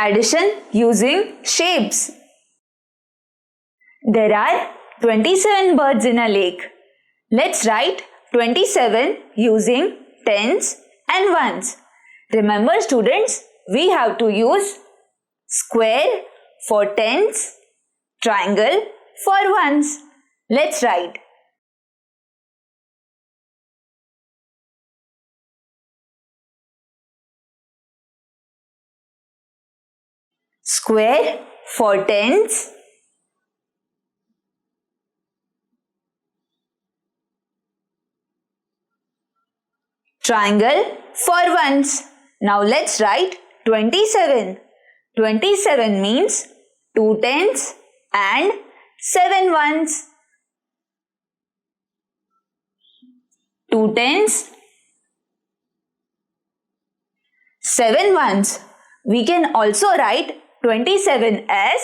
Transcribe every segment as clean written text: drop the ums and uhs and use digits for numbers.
Addition using shapes. There are 27 birds in a lake. Let's write 27 using tens and ones. Remember students, we have to use square for tens, triangle for ones. Let's write. Square for tens, triangle for ones. Now let's write 27. 27 means 2 tens and 7 ones. 2 tens, 7 ones. We can also write 27 as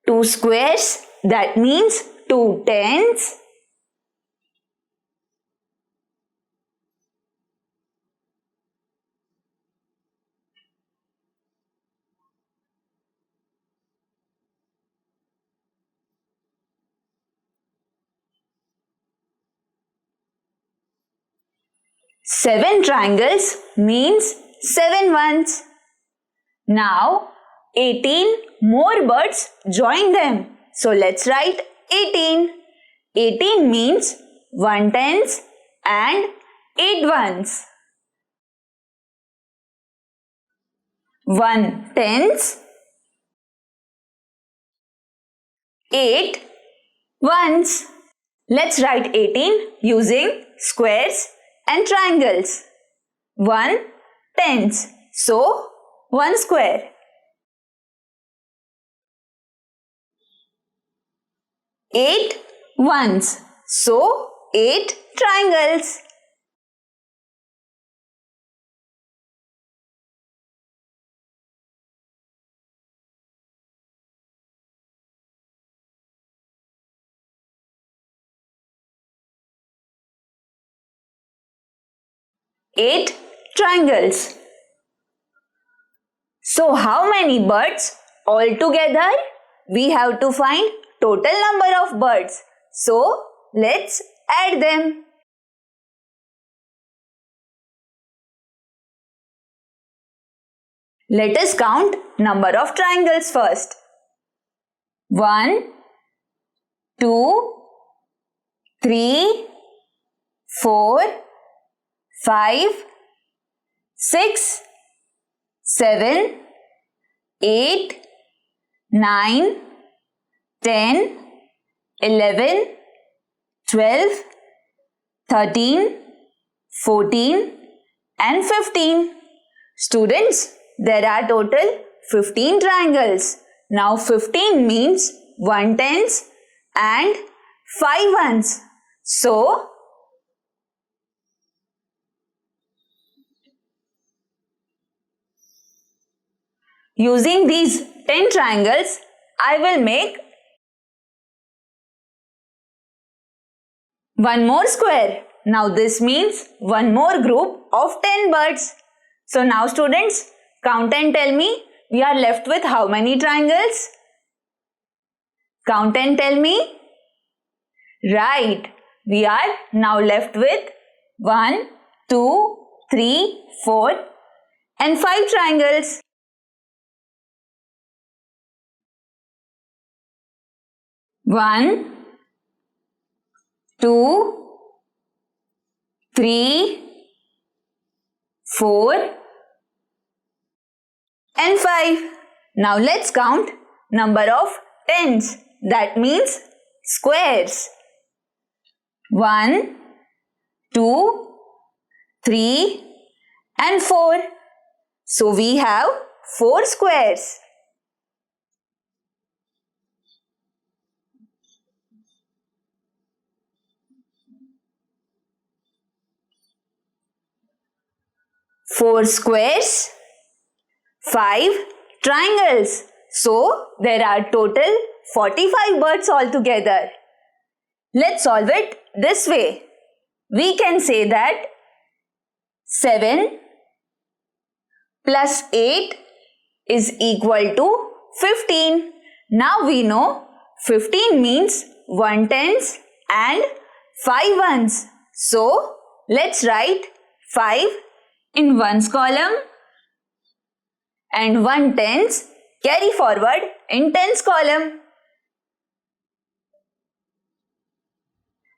2 squares, that means 2 tens, seven triangles means 7 ones. Now 18 more birds join them. So let's write 18. 18 means 1 tens and 8 ones. 1 tens, 8 ones. Let's write 18 using squares and triangles. 1 tens, so 1 square. 8 ones, so 8 triangles. Eight triangles. So how many birds altogether? We have to find total number of birds. So let's add them. Let us count number of triangles first. 1, 2, 3, 4, 5, 6, 7, 8, 9, 10, 11, 12, 13, 14 and 15. Students, there are total 15 triangles. Now 15 means 1 tens and 5 ones. So, using these 10 triangles, I will make one more square. Now this means one more group of 10 birds. So now students, count and tell me, we are left with how many triangles? Count and tell me. Right, we are now left with 1, 2, 3, 4 and 5 triangles. 1, 2, 3, 4 and 5. Now let's count number of tens. That means squares. 1, 2, 3 and 4. So we have 4 squares. Four squares, 5 triangles. So there are total 45 birds altogether. Let's solve it this way. We can say that 7 plus 8 is equal to 15. Now we know 15 means 1 tens and 5 ones. So let's write 5 in ones column and 1 tens carry forward in tens column.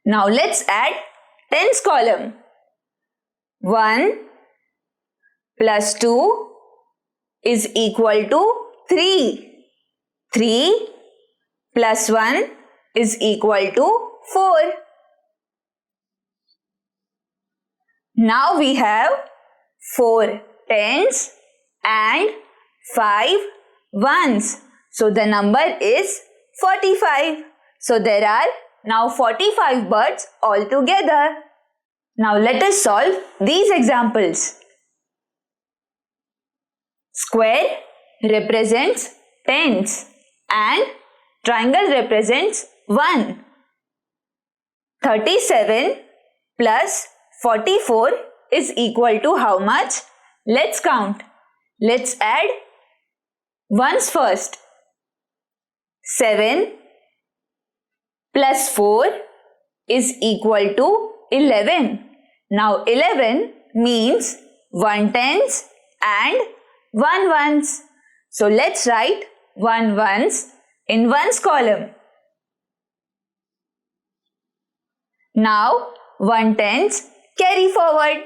Now let's add tens column. 1 plus 2 is equal to 3. 3 plus 1 is equal to 4. Now we have 4 tens and 5 ones. So the number is 45. So there are now 45 birds altogether. Now let us solve these examples. Square represents tens and triangle represents 1. 37 plus 44 is equal to how much? Let's count. Let's add ones first. 7 plus 4 is equal to 11. Now 11 means 1 tens and 1 ones. So let's write 1 ones in ones column. Now 1 tens carry forward.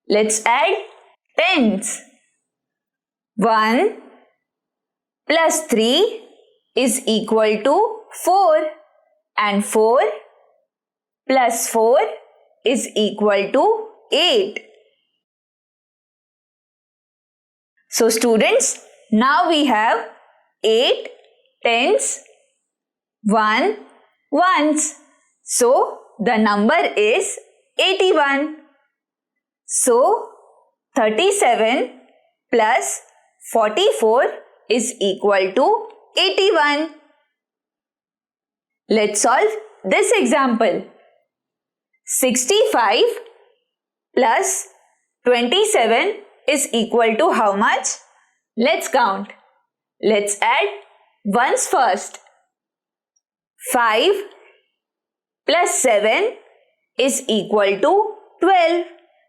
Let's add tens. 1 plus 3 is equal to 4 and 4 plus 4 is equal to 8. So students, now we have 8 tens, 1 ones. So the number is 81. So 37 plus 44 is equal to 81. Let's solve this example. 65 plus 27 is equal to how much? Let's count. Let's add ones first. 5 plus 7 is equal to 12.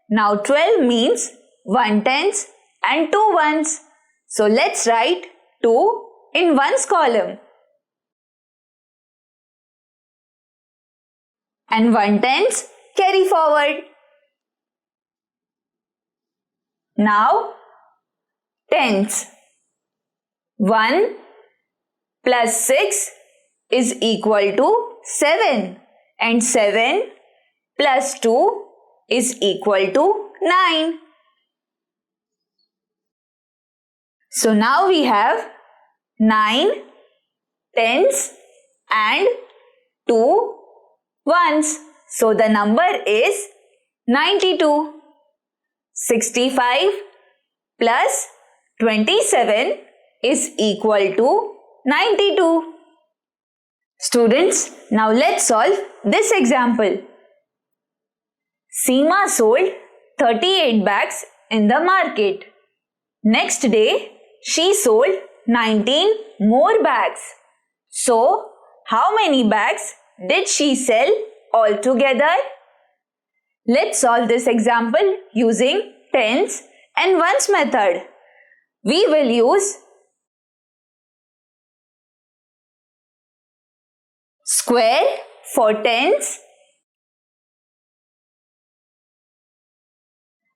Now 12 means 1 tens and 2 ones. So let's write 2 in ones column. And 1 tens carry forward. Now tens. 1 plus 6 is equal to 7 and 7 plus 2 is equal to 9. So now we have 9 tens and 2 ones. So the number is 92. 65 plus 27 is equal to 92. Students, now let's solve this example. Seema sold 38 bags in the market. Next day, she sold 19 more bags. So, how many bags did she sell altogether? Let's solve this example using tens and ones method. We will use square for tens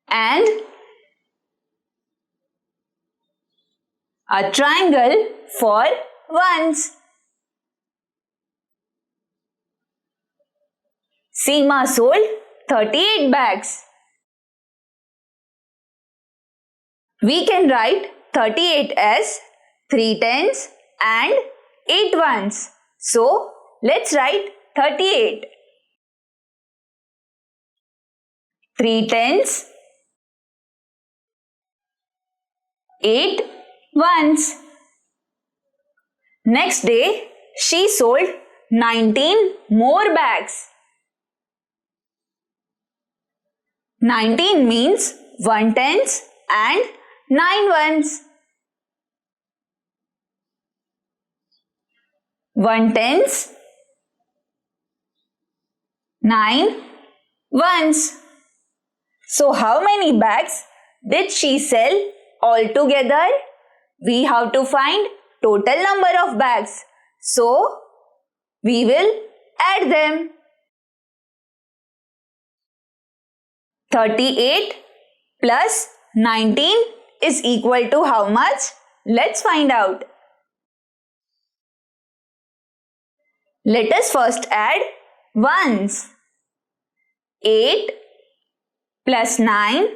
and a triangle for ones. Seema sold 38 bags. We can write 38 as 3 tens and 8 ones. So, let's write 38. 3 tens, 8 ones. Next day, she sold 19 more bags. 19 means 1 tens and 9 ones. 1 tens, 9 ones. So how many bags did she sell altogether? We have to find total number of bags. So we will add them. 38 plus 19 is equal to how much? Let's find out. Let us first add ones. 8 plus 9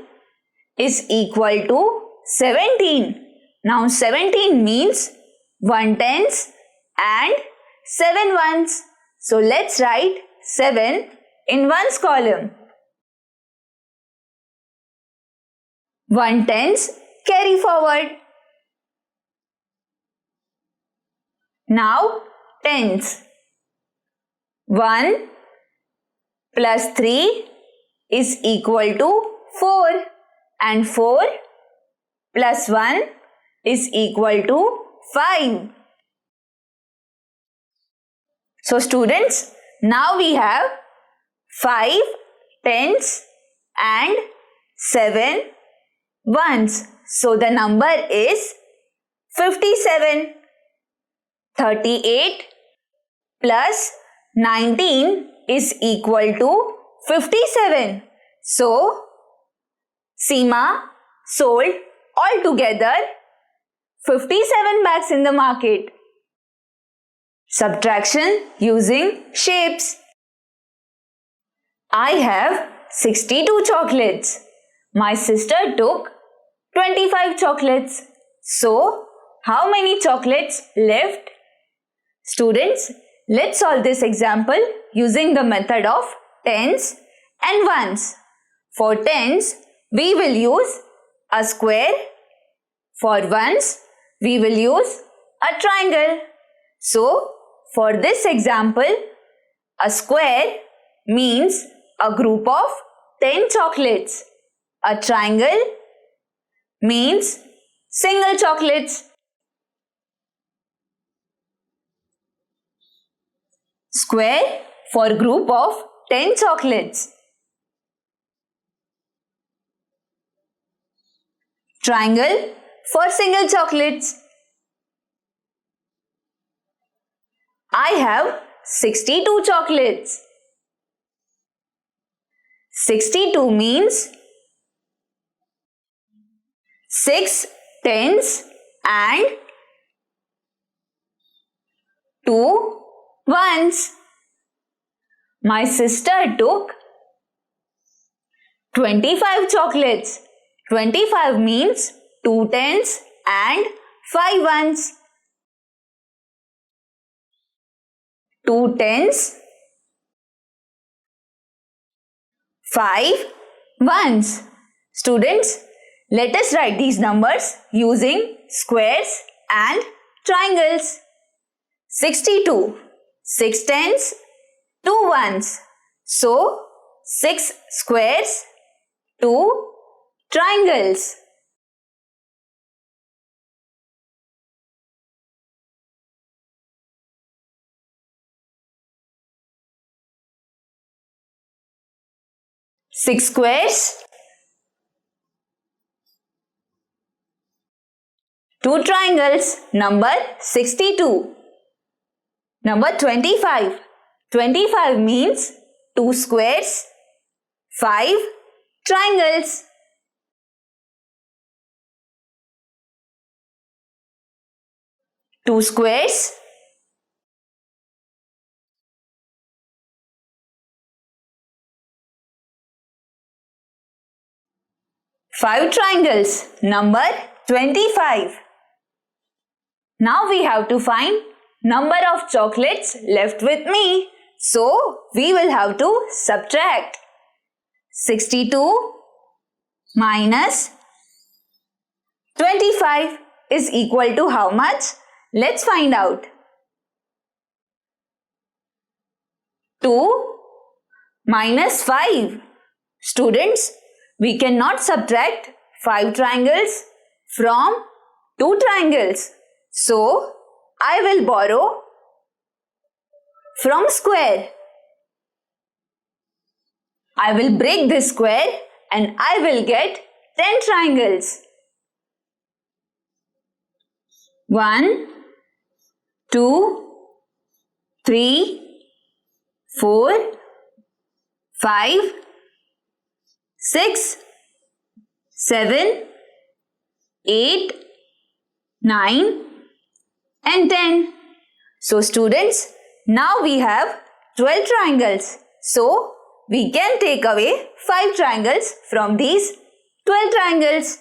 is equal to 17. Now 17 means 1 tens and 7 ones. So let's write 7 in ones column. 1 tens carry forward. Now tens. 1 plus 3 is equal to 4 and 4 plus 1 is equal to 5. So students, now we have 5 tens and 7 ones. So the number is 57. 38 plus 19 is equal to 57. So Seema sold altogether 57 bags in the market. Subtraction using shapes. I have 62 chocolates. My sister took 25 chocolates. So, how many chocolates left? Students, let's solve this example using the method of tens and ones. For tens, we will use a square. For ones, we will use a triangle. So, for this example, a square means a group of 10 chocolates. A triangle means single chocolates. Square for group of 10 chocolates. Triangle for single chocolates. I have 62 chocolates. 62 means 6 tens and 2 ones. My sister took 25 chocolates. 25 means 2 tens and 5 ones. 2 tens, 5 ones. Students, let us write these numbers using squares and triangles. 62, 6 tens, 2 ones. So, 6 squares, 2 triangles. Six squares, 2 triangles, number 62. Number 25. 25 means 2 squares, 5 triangles. Two squares, 5 triangles, number 25. Now we have to find number of chocolates left with me. So we will have to subtract. 62 minus 25 is equal to how much? Let's find out. 2 minus 5. Students, we cannot subtract 5 triangles from 2 triangles. So, I will borrow from square. I will break this square and I will get 10 triangles. 1, 2, 3, 4, 5, 6, 7, 8, 9 and 10. So students, now we have 12 triangles. So we can take away 5 triangles from these 12 triangles.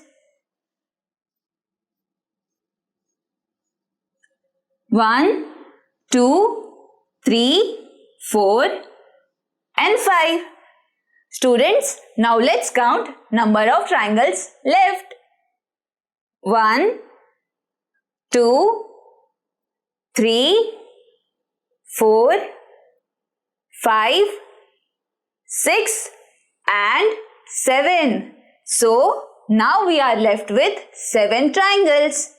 1, 2, 3, 4 and 5. Students, now let's count number of triangles left. 1, 2, 3, 4, 5, 6 and 7. So, now we are left with 7 triangles.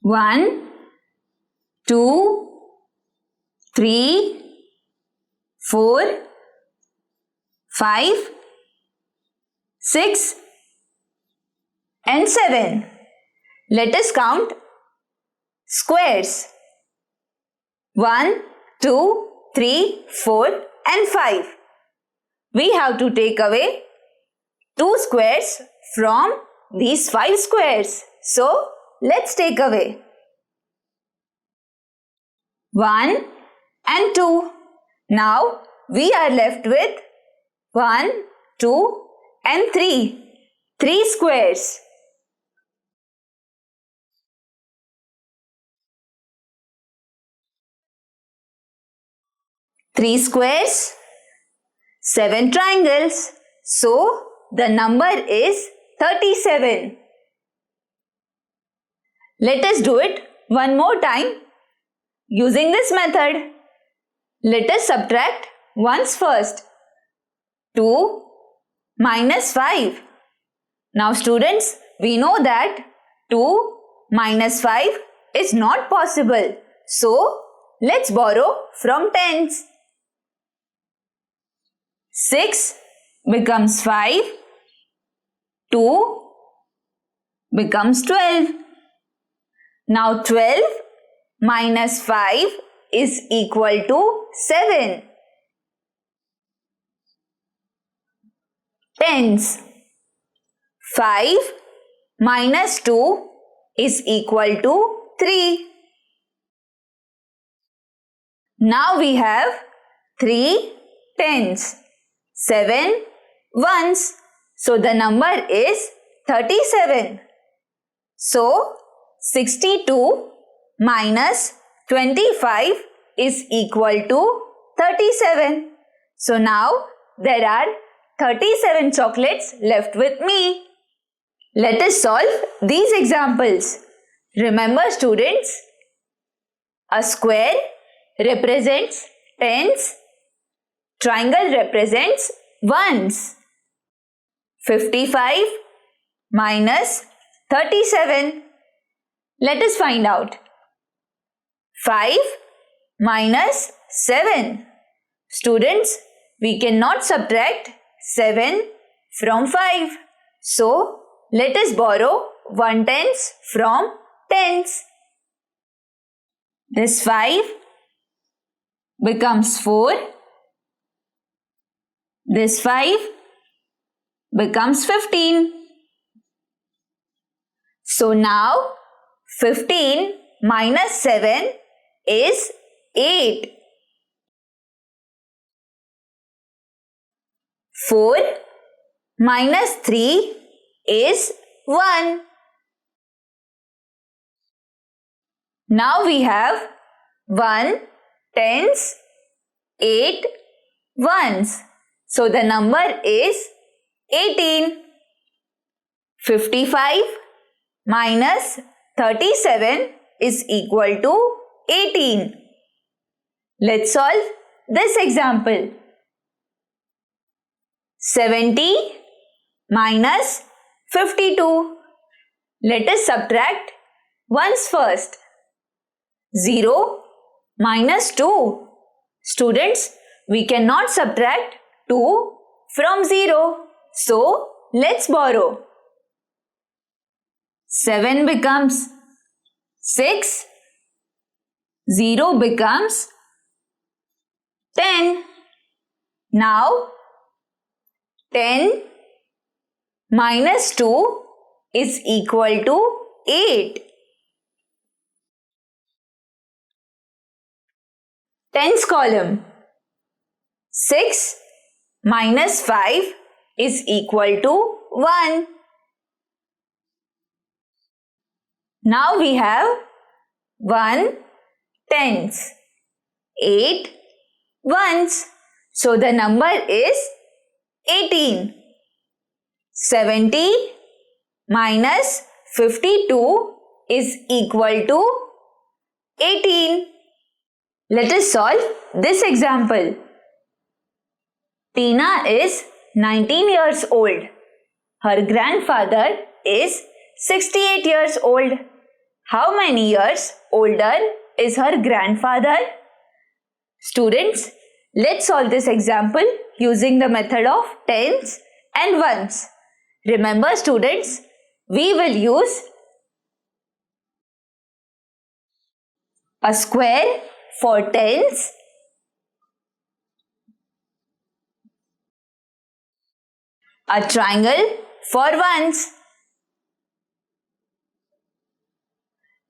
1, 2, 3, 4, 5, 6 and 7. Let us count squares. 1, 2, 3, 4 and 5. We have to take away 2 squares from these 5 squares. So, let's take away 1 and 2. Now, we are left with 1, 2 and 3. 3 squares. 3 squares, 7 triangles. So, the number is 37. Let us do it one more time using this method. Let us subtract ones first. 2 minus 5. Now students, we know that 2 minus 5 is not possible. So, let's borrow from tens. 6 becomes 5. 2 becomes 12. Now 12 minus 5 is equal to 7. Tens. 5 minus 2 is equal to 3. Now we have 3 tens, 7 ones. So the number is 37. So 62 minus 25 is equal to 37. So now there are 37 chocolates left with me. Let us solve these examples. Remember students, a square represents tens, triangle represents ones. 55 minus 37. Let us find out. 5 minus 7. Students, we cannot subtract 7 from 5. So, let us borrow 1 tens from tens. This 5 becomes 4. This 5 becomes 15. So now 15 minus 7 is 8. 4 minus 3 is 1. Now we have 1 tens, 8 ones. So the number is 18. 55 minus 37 is equal to 18. Let's solve this example. 70 minus 52. Let us subtract ones first. 0 minus 2. Students, we cannot subtract 2 from 0. So, let's borrow. 7 becomes 6. 0 becomes 10. Now, 10 minus 2 is equal to 8. Tens column. 6 minus 5 is equal to 1. Now we have 1 tens, 8 ones. So the number is 18. 70 minus 52 is equal to 18. Let us solve this example. Tina is 19 years old. Her grandfather is 68 years old. How many years older is her grandfather? Students, let's solve this example using the method of tens and ones. Remember students, we will use a square for tens, a triangle for ones.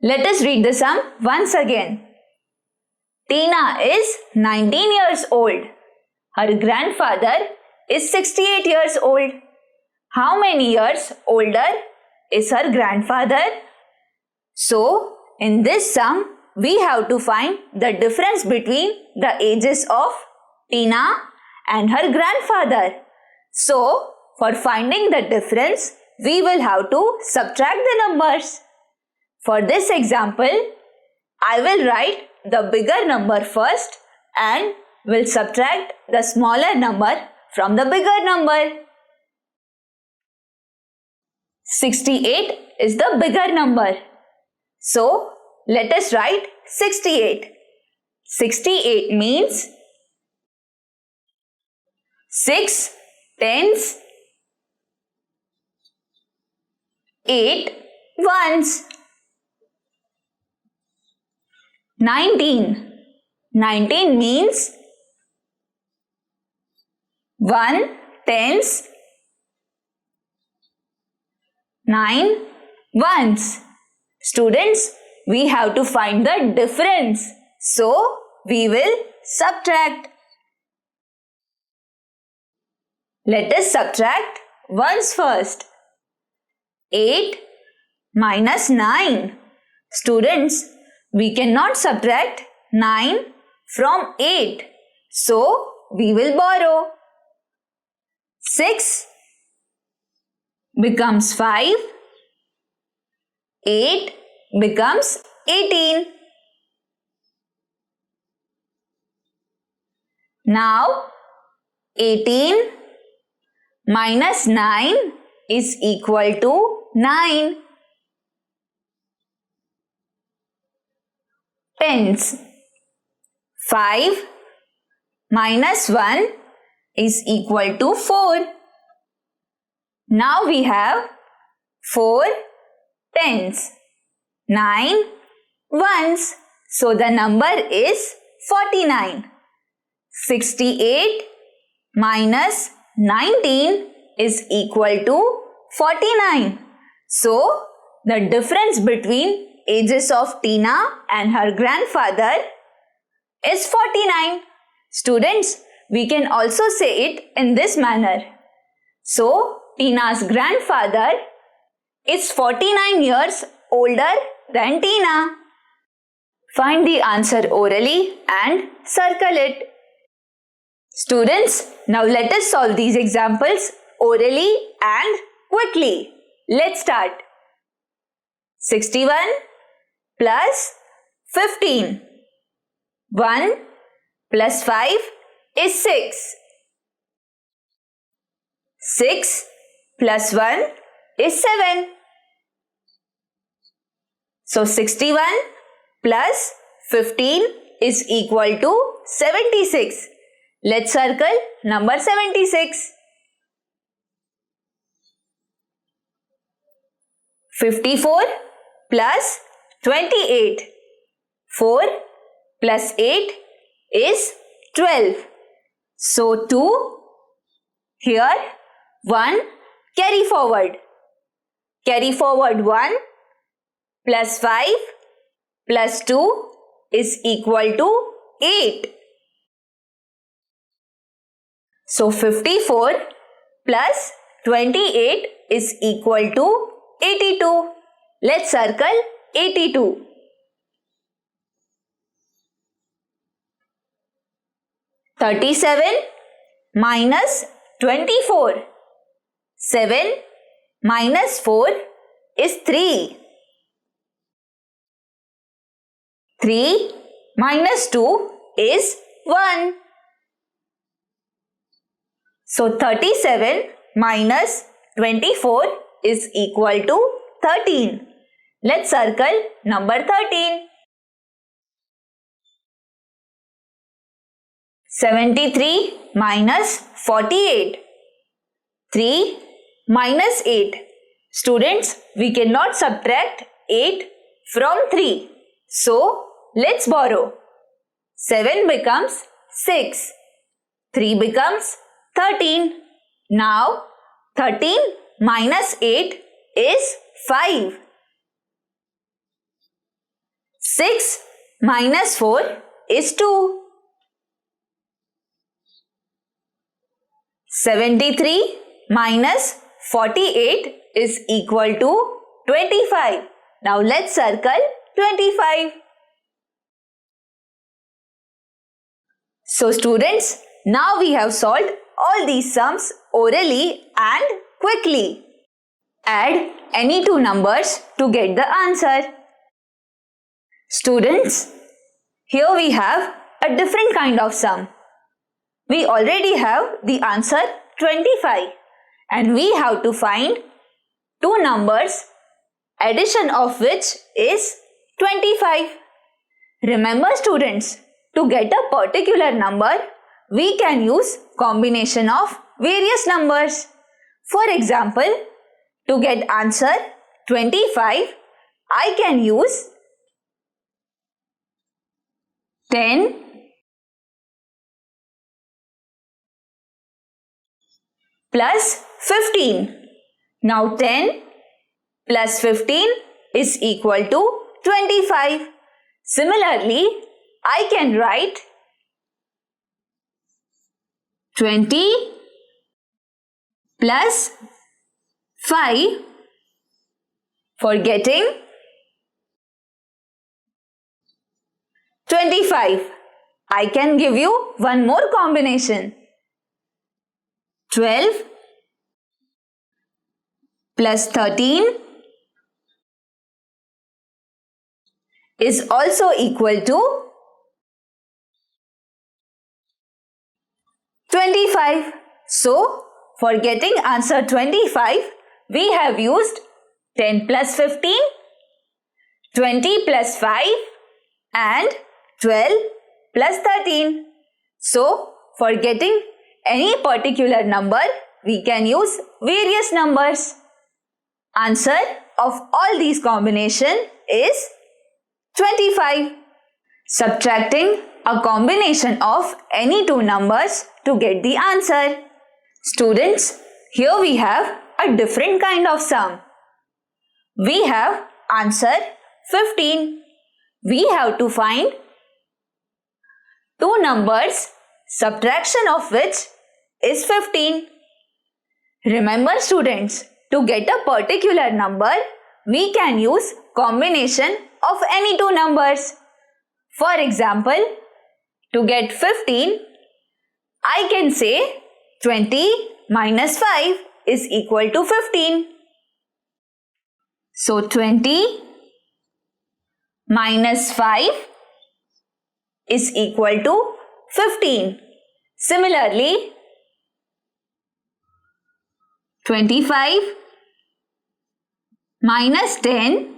Let us read the sum once again. Tina is 19 years old. Her grandfather is 68 years old. How many years older is her grandfather? So, in this sum, we have to find the difference between the ages of Tina and her grandfather. So, for finding the difference, we will have to subtract the numbers. For this example, I will write the bigger number first and will subtract the smaller number from the bigger number. 68 is the bigger number. So, let us write 68. 68 means 6 tens, 8 ones. 19. 19 means 1 tens, 9 ones. Students, we have to find the difference. So, we will subtract. Let us subtract ones first. 8 minus 9. Students, we cannot subtract 9 from 8. So, we will borrow. 6 becomes 5. 8 becomes 18. Now, 18 minus 9 is equal to 9. Tens. 5 minus 1 is equal to 4. Now we have 4 tens, 9 ones. So the number is 49. 68 minus 19 is equal to 49. So the difference between ages of Tina and her grandfather is 49. Students, we can also say it in this manner. So, Tina's grandfather is 49 years older than Tina. Find the answer orally and circle it. Students, now let us solve these examples orally and quickly. Let's start. 61 plus 15. 1 plus 5 is 6. 6 plus 1 is 7. So 61 plus 15 is equal to 76. Let's circle number 76. 54 plus 28. 4 plus 8 is 12. So 2 here, 1 carry forward. Carry forward 1 plus 5 plus 2 is equal to 8. So 54 plus 28 is equal to 82. Let's circle 82. 37 minus 24. 7 minus 4 is 3. 3 minus 2 is 1. So 37 minus 24 is equal to 13. Let's circle number 13. 73 minus 48. 3 minus 8. Students, we cannot subtract 8 from 3. So, let's borrow. 7 becomes 6. 3 becomes 13. Now, 13 minus 8 is 5. 6 minus 4 is 2. 73 minus 48 is equal to 25. Now let's circle 25. So students, now we have solved all these sums orally and quickly. Add any two numbers to get the answer. Students, here we have a different kind of sum. We already have the answer 25 and we have to find two numbers, addition of which is 25. Remember students, to get a particular number, we can use combination of various numbers. For example, to get answer 25, I can use 10 plus 15. Now 10 plus 15 is equal to 25. Similarly, I can write 20 plus 5 for getting 25. I can give you one more combination. 12 plus 13 is also equal to 25. So, for getting answer 25, we have used 10 plus 15, 20 plus 5 and 12 plus 13. So, for getting any particular number, we can use various numbers. Answer of all these combination is 25. Subtracting a combination of any two numbers to get the answer. Students, here we have a different kind of sum. We have answer 15. We have to find two numbers, subtraction of which is 15. Remember students, to get a particular number, we can use combination of any two numbers. For example, to get 15, I can say 20 minus 5 is equal to 15. So 20 minus 5 is equal to 15. Similarly, 25 minus 10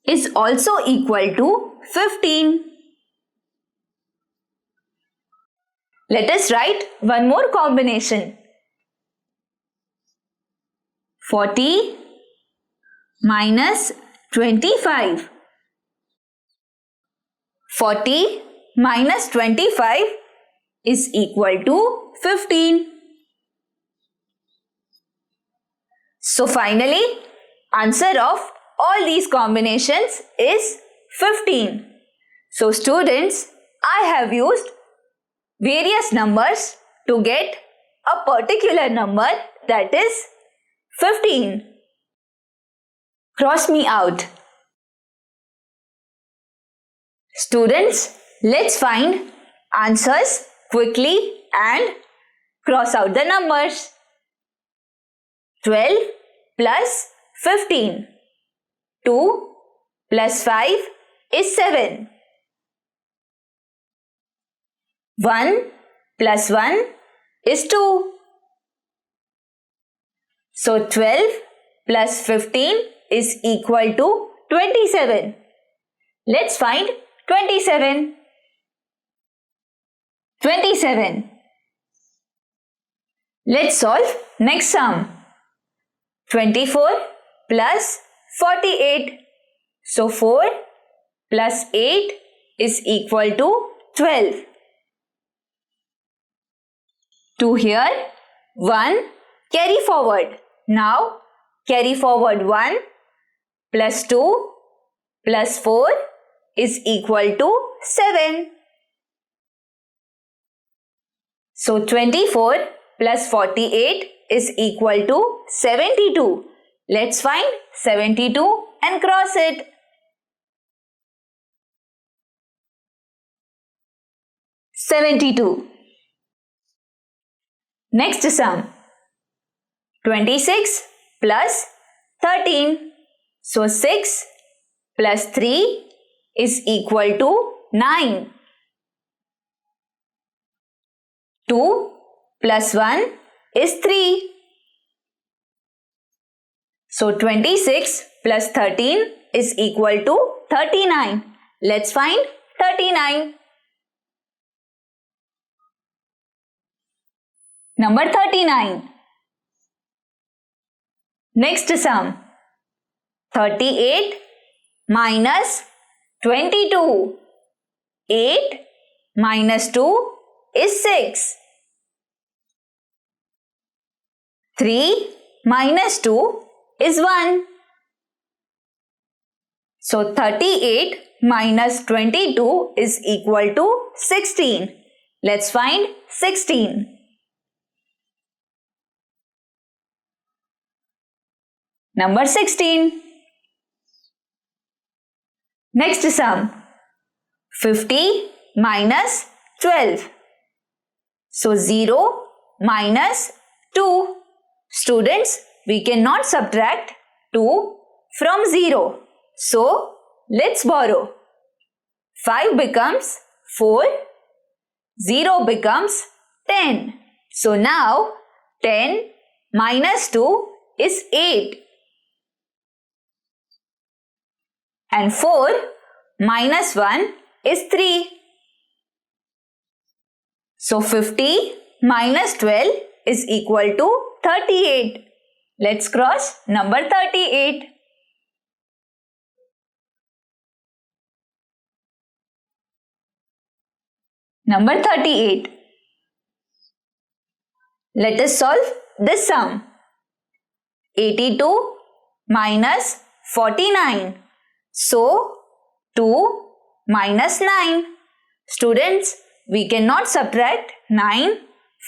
is also equal to 15. Let us write one more combination. 40 minus 25. 40 minus 25 is equal to 15. So finally, answer of all these combinations is 15. So students, I have used various numbers to get a particular number, that is 15. Cross me out. Students, let's find answers quickly and cross out the numbers. 12 plus 15. 2 plus 5 is 7. 1 plus 1 is 2. So 12 plus 15 is equal to 27. Let's find 27. 27. Let's solve next sum. 24 plus 48. So 4 plus 8 is equal to 12. 2 here, 1 carry forward. Now carry forward 1 plus 2 plus 4 is equal to 7. So 24 plus 48 is equal to 72. Let's find 72 and cross it. 72. Next sum. 26 plus 13. So 6 plus 3 is equal to 9. 2 plus 1 is 3. So 26 plus 13 is equal to 39. Let's find 39. Number 39. Next sum. 38 minus 22. 8 minus 2 is 6. 3 minus 2 is 1. So 38 minus 22 is equal to 16. Let's find 16. Number 16. Next sum. 50 minus 12. So 0 minus 2. Students, we cannot subtract 2 from 0. So let's borrow. 5 becomes 4. 0 becomes 10. So now 10 minus 2 is 8. And 4 minus 1 is 3. So 50 minus 12 is equal to 38. Let's cross number 38. Number 38. Let us solve this sum. 82 minus 49. So 2 minus 9. Students, we cannot subtract 9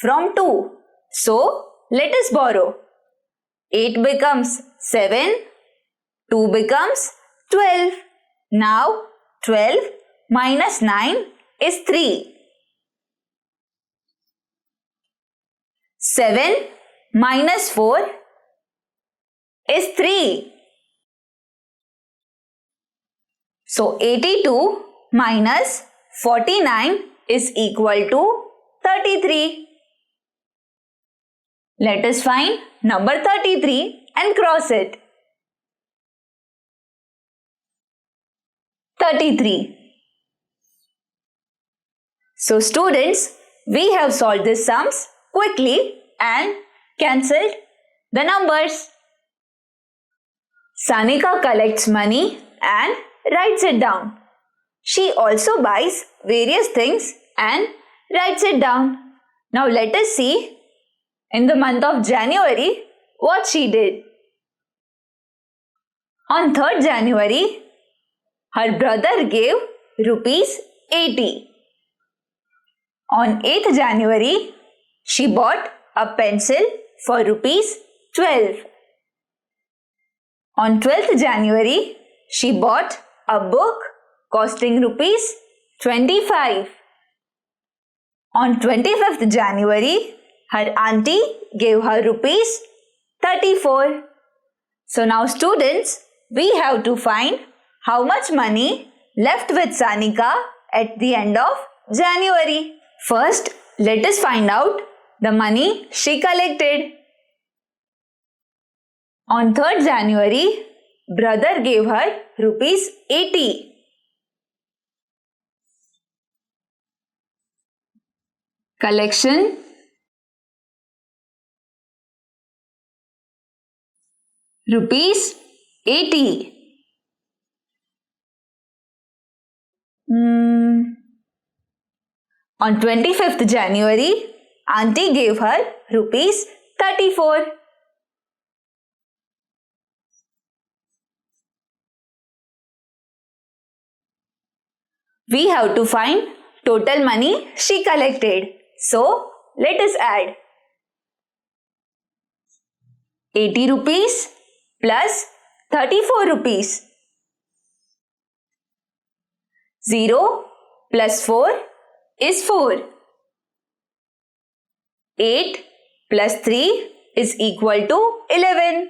from 2. So let us borrow. 8 becomes 7. 2 becomes 12. Now 12 minus 9 is 3. 7 minus 4 is 3. So 82 minus 49 is equal to 33. Let us find number 33 and cross it. 33. So students, we have solved these sums quickly and cancelled the numbers. Sanika collects money and writes it down. She also buys various things and writes it down. Now let us see in the month of January what she did. On 3rd January, her brother gave rupees 80. On 8th January, she bought a pencil for rupees 12. On 12th January, she bought a book costing rupees 25. On 25th January, her auntie gave her rupees 34. So now students, we have to find how much money left with Sanika at the end of January. First, let us find out the money she collected. On 3rd January, brother gave her rupees 80. Collection rupees 80. On 25th January, auntie gave her rupees 34. We have to find total money she collected. So, let us add 80 rupees plus 34 rupees. 0 plus 4 is 4. 8 plus 3 is equal to 11.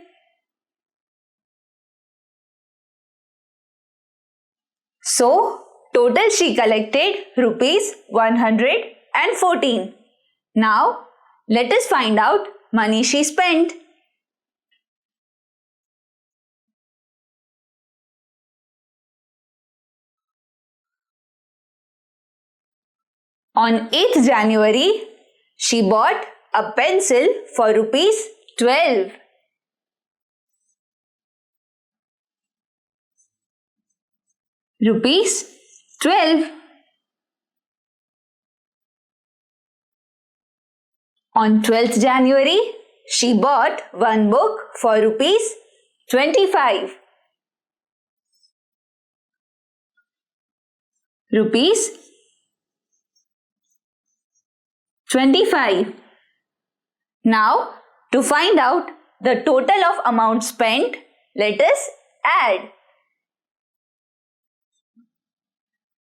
So, total she collected rupees 114. Now, let us find out money she spent. On 8th January, she bought a pencil for rupees 12. Rupees 12. On 12th January, she bought one book for rupees 25. Rupees 25. Now, to find out the total of amount spent, let us add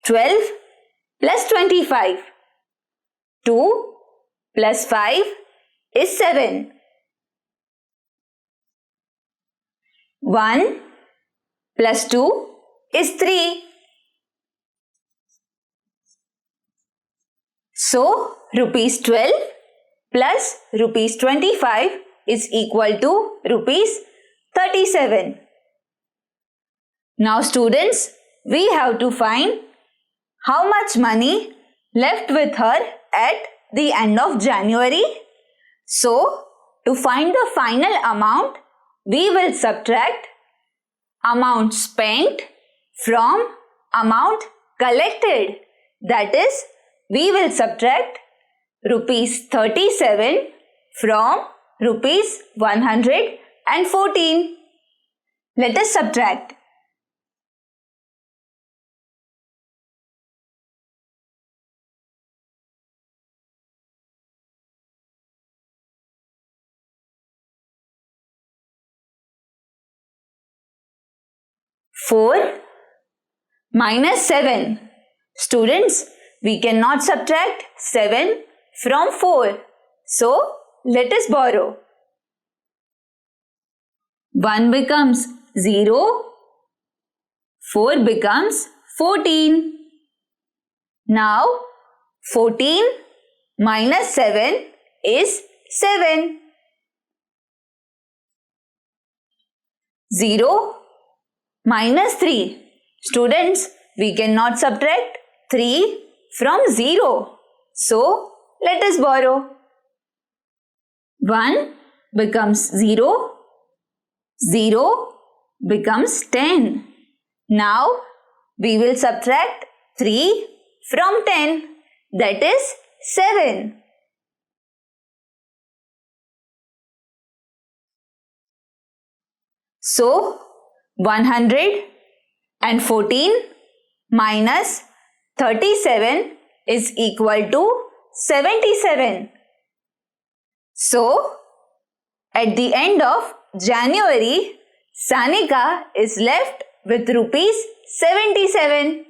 12 plus 25. 2 plus 5 is 7. 1 plus 2 is 3. So, rupees 12 plus rupees 25 is equal to rupees 37. Now students, we have to find how much money left with her at the end of January. So, to find the final amount, we will subtract amount spent from amount collected. That is, we will subtract rupees 37 from rupees 114. Let us subtract. Four minus 7. Students, we cannot subtract 7 from 4. So, let us borrow. 1 becomes 0. 4 becomes 14. Now 14 minus 7 is 7. 0 minus 3. Students, we cannot subtract 3 from 0. So, let us borrow. 1 becomes 0. 0 becomes 10. Now, we will subtract 3 from 10. That is 7. So, 114 minus 37 is equal to 77. So, at the end of January, Sanika is left with rupees 77.